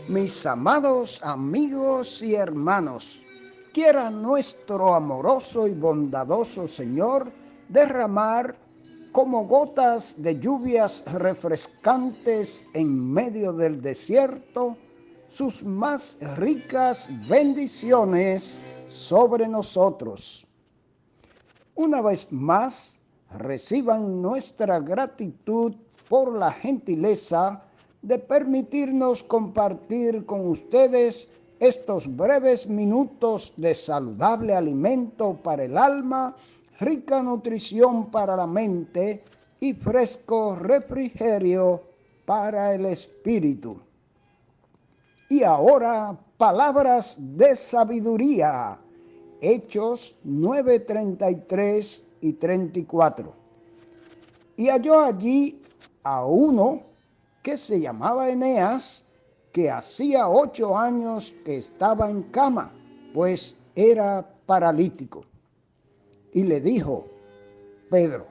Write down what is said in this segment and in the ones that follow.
Mis amados amigos y hermanos, quiera nuestro amoroso y bondadoso Señor derramar como gotas de lluvias refrescantes en medio del desierto sus más ricas bendiciones sobre nosotros. Una vez más, reciban nuestra gratitud por la gentileza de permitirnos compartir con ustedes estos breves minutos de saludable alimento para el alma, rica nutrición para la mente y fresco refrigerio para el espíritu. Y ahora, palabras de sabiduría. Hechos 9:33 y 34. Y halló allí a uno que se llamaba Eneas, que hacía 8 años que estaba en cama, pues era paralítico. Y le dijo: Pedro,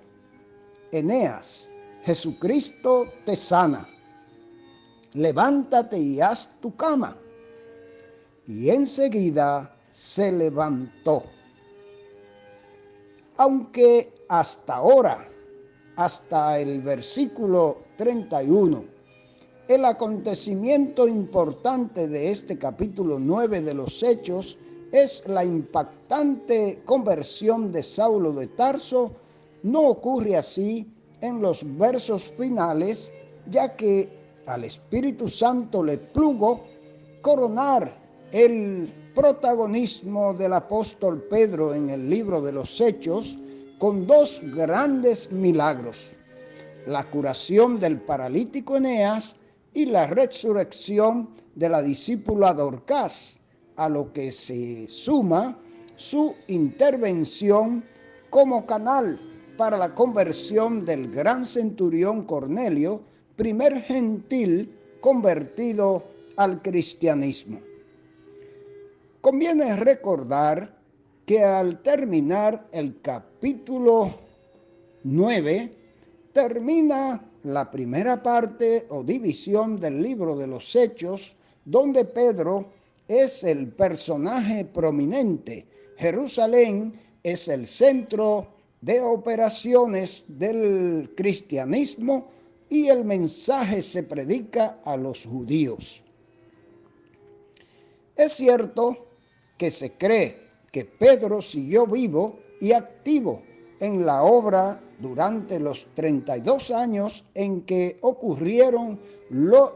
Eneas, Jesucristo te sana. Levántate y haz tu cama. Y enseguida se levantó. Aunque hasta ahora, hasta el versículo 31, el acontecimiento importante de este capítulo 9 de los Hechos es la impactante conversión de Saulo de Tarso, no ocurre así en los versos finales, ya que al Espíritu Santo le plugo coronar el protagonismo del apóstol Pedro en el libro de los Hechos con 2 grandes milagros: la curación del paralítico Eneas y la resurrección de la discípula Dorcas, a lo que se suma su intervención como canal para la conversión del gran centurión Cornelio, primer gentil convertido al cristianismo. Conviene recordar que al terminar el capítulo 9, termina la primera parte o división del libro de los Hechos, donde Pedro es el personaje prominente. Jerusalén es el centro de operaciones del cristianismo y el mensaje se predica a los judíos. Es cierto que se cree que Pedro siguió vivo y activo en la obra durante los 32 años en que ocurrieron los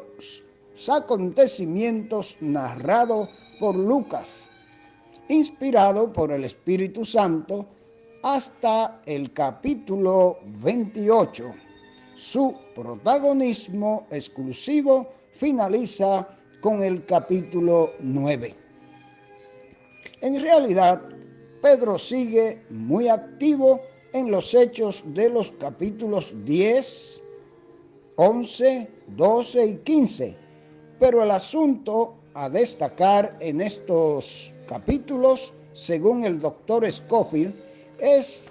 acontecimientos narrados por Lucas, inspirado por el Espíritu Santo, hasta el capítulo 28. Su protagonismo exclusivo finaliza con el capítulo 9. En realidad, Pedro sigue muy activo en los hechos de los capítulos 10, 11, 12 y 15. Pero el asunto a destacar en estos capítulos, según el doctor Scofield, es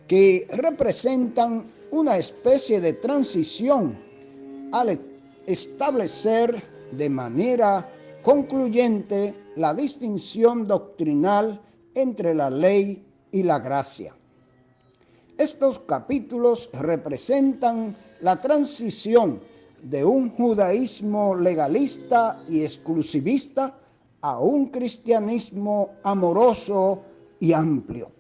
que representan una especie de transición al establecer de manera concluyente la distinción doctrinal entre la ley y la gracia. Estos capítulos representan la transición de un judaísmo legalista y exclusivista a un cristianismo amoroso y amplio,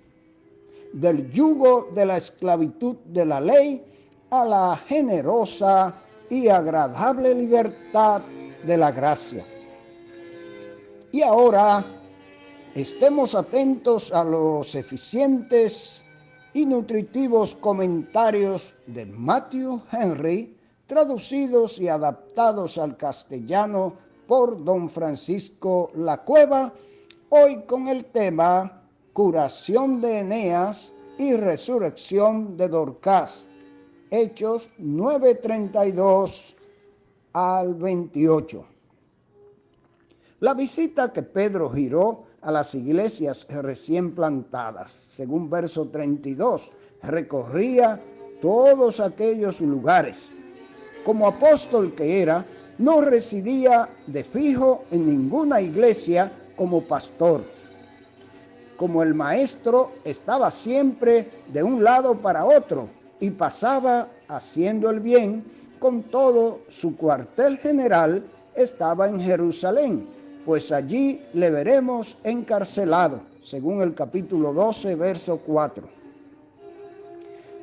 del yugo de la esclavitud de la ley a la generosa y agradable libertad de la gracia. Y ahora estemos atentos a los eficientes y nutritivos comentarios de Matthew Henry, traducidos y adaptados al castellano por don Francisco Lacueva, hoy con el tema Curación de Eneas y Resurrección de Dorcas, Hechos 9:32 al 28. La visita que Pedro giró a las iglesias recién plantadas, según verso 32, recorría todos aquellos lugares. Como apóstol que era, no residía de fijo en ninguna iglesia como pastor. Como el maestro estaba siempre de un lado para otro y pasaba haciendo el bien, con todo su cuartel general estaba en Jerusalén, pues allí le veremos encarcelado, según el capítulo 12, verso 4.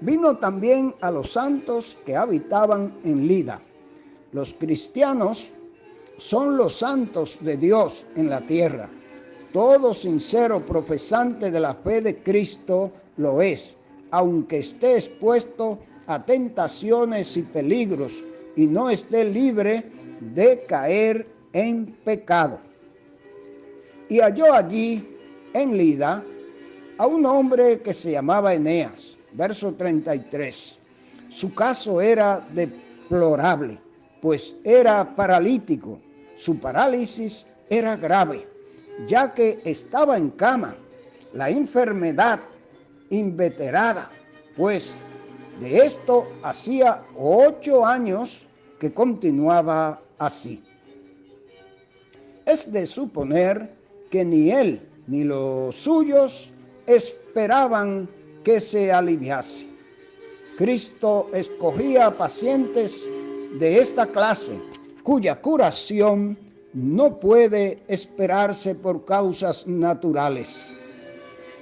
Vino también a los santos que habitaban en Lida. Los cristianos son los santos de Dios en la tierra. Todo sincero profesante de la fe de Cristo lo es, aunque esté expuesto a tentaciones y peligros y no esté libre de caer en pecado. Y halló allí en Lida a un hombre que se llamaba Eneas, verso 33. Su caso era deplorable, pues era paralítico. Su parálisis era grave, ya que estaba en cama, la enfermedad inveterada, pues de esto hacía 8 años que continuaba así. Es de suponer que ni él ni los suyos esperaban que se aliviase. Cristo escogía pacientes de esta clase, cuya curación no puede esperarse por causas naturales.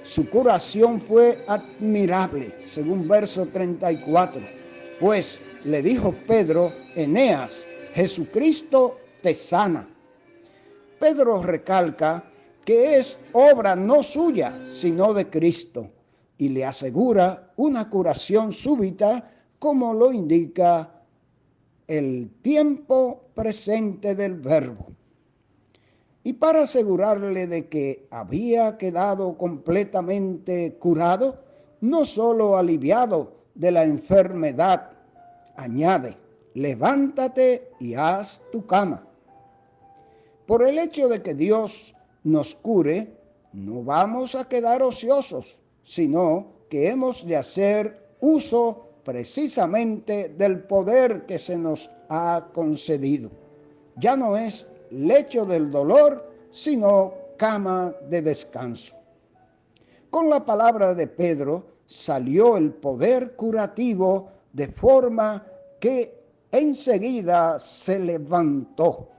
Su curación fue admirable, según verso 34, pues le dijo Pedro: Eneas, Jesucristo te sana. Pedro recalca que es obra no suya, sino de Cristo, y le asegura una curación súbita, como lo indica el tiempo presente del verbo. Y para asegurarle de que había quedado completamente curado, no solo aliviado de la enfermedad, añade: levántate y haz tu cama. Por el hecho de que Dios nos cure, no vamos a quedar ociosos, sino que hemos de hacer uso precisamente del poder que se nos ha concedido. Ya no es lecho del dolor, sino cama de descanso. Con la palabra de Pedro salió el poder curativo, de forma que enseguida se levantó.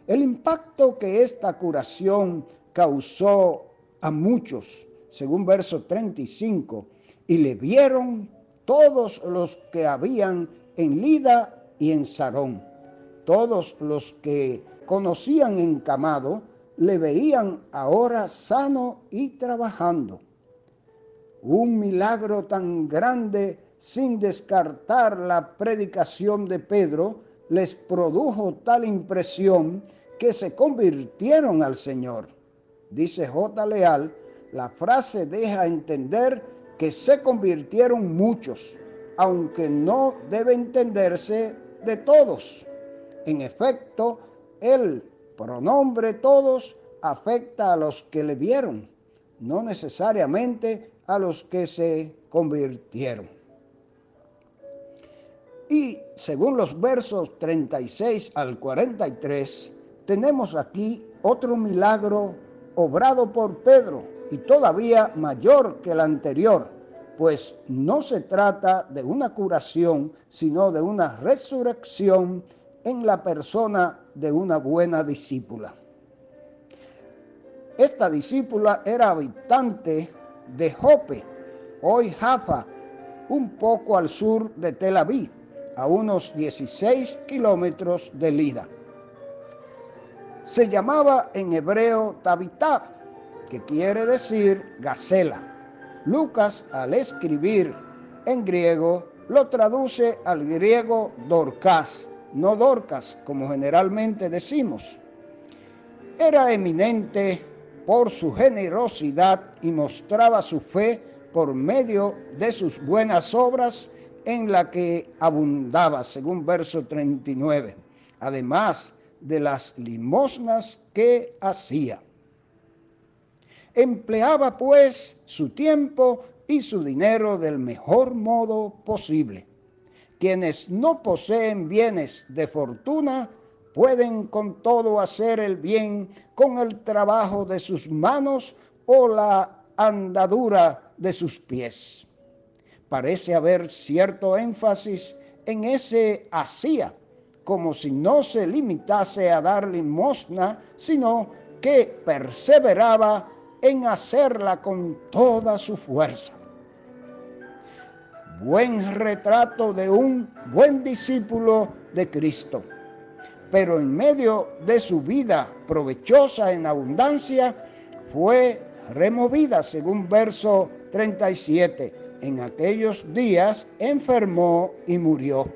El impacto que esta curación causó a muchos, según verso 35, y le vieron todos los que habían en Lida y en Sarón. Todos los que conocían encamado le veían ahora sano y trabajando. Un milagro tan grande, sin descartar la predicación de Pedro, les produjo tal impresión que se convirtieron al Señor. Dice J. Leal, la frase deja entender que se convirtieron muchos, aunque no debe entenderse de todos. En efecto, el pronombre todos afecta a los que le vieron, no necesariamente a los que se convirtieron. Y según los versos 36 al 43, tenemos aquí otro milagro obrado por Pedro, y todavía mayor que el anterior, pues no se trata de una curación, sino de una resurrección en la persona de una buena discípula. Esta discípula era habitante de Jope, hoy Jaffa, un poco al sur de Tel Aviv, a unos 16 kilómetros de Lida. Se llamaba en hebreo Tabitá, que quiere decir gacela. Lucas, al escribir en griego, lo traduce al griego Dorcas, no Dorcas, como generalmente decimos. Era eminente por su generosidad y mostraba su fe por medio de sus buenas obras, en la que abundaba, según verso 39, además de las limosnas que hacía. Empleaba pues su tiempo y su dinero del mejor modo posible. quienes no poseen bienes de fortuna pueden con todo hacer el bien con el trabajo de sus manos o la andadura de sus pies. Parece haber cierto énfasis en ese hacía, como si no se limitase a dar limosna, sino que perseveraba en hacerla con toda su fuerza. Buen retrato de un buen discípulo de Cristo. Pero en medio de su vida provechosa en abundancia, fue removida, según verso 37. En aquellos días enfermó y murió.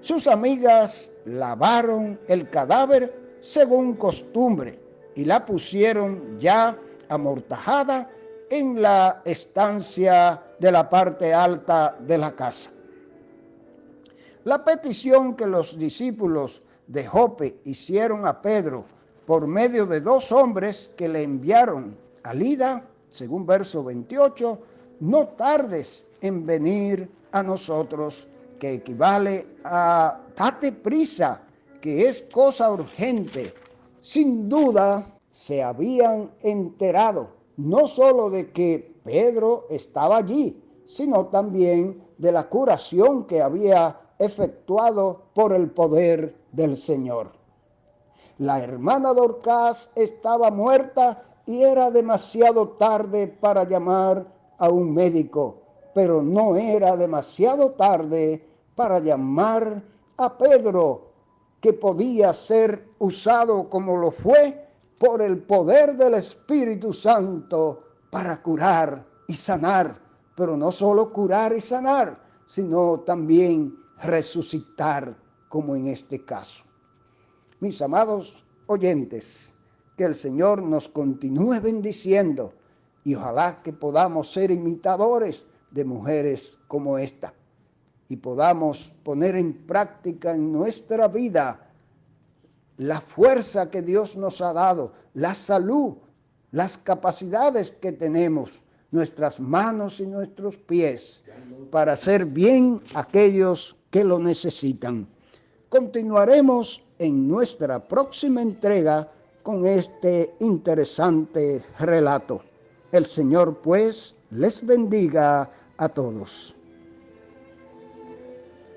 Sus amigas lavaron el cadáver según costumbre y la pusieron ya amortajada en la estancia de la parte alta de la casa. La petición que los discípulos de Jope hicieron a Pedro por medio de dos hombres que le enviaron a Lida, según verso 28, no tardes en venir a nosotros, que equivale a date prisa, que es cosa urgente. Sin duda se habían enterado no solo de que Pedro estaba allí, sino también de la curación que había efectuado por el poder del Señor. La hermana Dorcas estaba muerta y era demasiado tarde para llamar a un médico, pero no era demasiado tarde para llamar a Pedro, que podía ser usado como lo fue por el poder del Espíritu Santo para curar y sanar, pero no solo curar y sanar, sino también resucitar, como en este caso. Mis amados oyentes, que el Señor nos continúe bendiciendo y ojalá que podamos ser imitadores de mujeres como esta y podamos poner en práctica en nuestra vida la fuerza que Dios nos ha dado, la salud, las capacidades que tenemos, nuestras manos y nuestros pies, para hacer bien a aquellos que lo necesitan. Continuaremos en nuestra próxima entrega con este interesante relato. El Señor, pues, les bendiga a todos.